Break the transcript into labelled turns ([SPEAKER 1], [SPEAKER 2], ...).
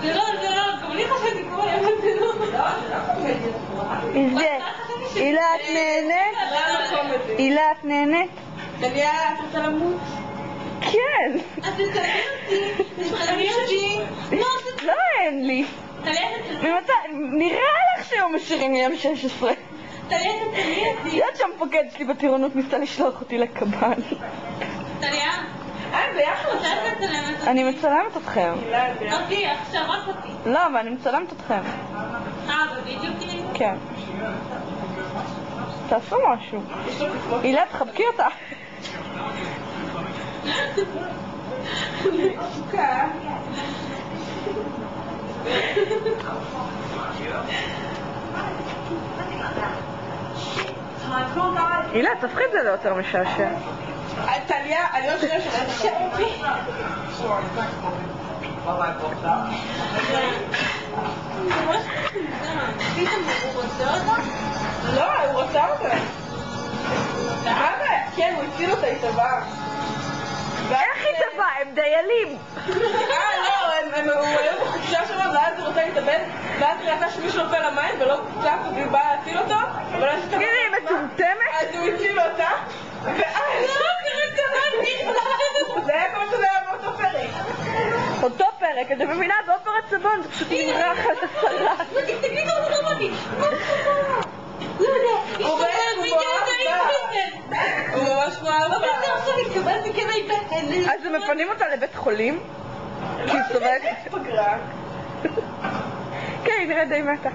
[SPEAKER 1] זה לא, גם אני חשבתי כמו היה זה לא. זה לא קומדיה.
[SPEAKER 2] הילה, את נהנית? הילה, את נהנית?
[SPEAKER 1] טליה, את רוצה למות?
[SPEAKER 2] כן.
[SPEAKER 1] אז תצלמי אותי.
[SPEAKER 2] לא, אין לי. נראה לך שהיום משאירים לי M16.
[SPEAKER 1] טליה, תצלמי אותי.
[SPEAKER 2] יודעת שהמפקד שלי בטירונות ניסה לשלוח אותי לקב"ן.
[SPEAKER 1] טליה, ביחד רוצה לצלם אותי.
[SPEAKER 2] אני מצלמת אתכם.
[SPEAKER 1] אותי, עכשיו רק אותי.
[SPEAKER 2] לא, אבל אני מצלמת אתכם.
[SPEAKER 1] בווידאו כאילו?
[SPEAKER 2] כן. תעשו משהו. הילה, תחבקי אותה. הילה, תפחי את זה ליותר משעשע.
[SPEAKER 1] טליה, אני עוד שנייה שלך. הוא רוצה אותה? לא, הוא רוצה אותה. מה זה? כן, הוא הציל אותה, היא טבעה.
[SPEAKER 2] איך היא טבעה? הם דיילים.
[SPEAKER 1] לא, הוא היה בחופשה שלו, ואז הוא רוצה להתאבד, ואז היא ראתה שמישהו נופל למים ולא קצת, והיא באה להציל אותו, אבל אז היא
[SPEAKER 2] תגידי, היא מטומטמת?
[SPEAKER 1] אז הוא הציל אותה, ואז זה היה כמו שזה היה באותו פרק.
[SPEAKER 2] אותו פרק, את מבינה? באופרת סבון, זה פשוט נמרח על הסלט.
[SPEAKER 1] תגידי לו, זה לא מדהים. הוא ממש מואב.
[SPEAKER 2] אז הם מפנים אותה לבית חולים? כי היא סובלת.
[SPEAKER 1] פגרה.
[SPEAKER 2] כן, היא נראית די מתה.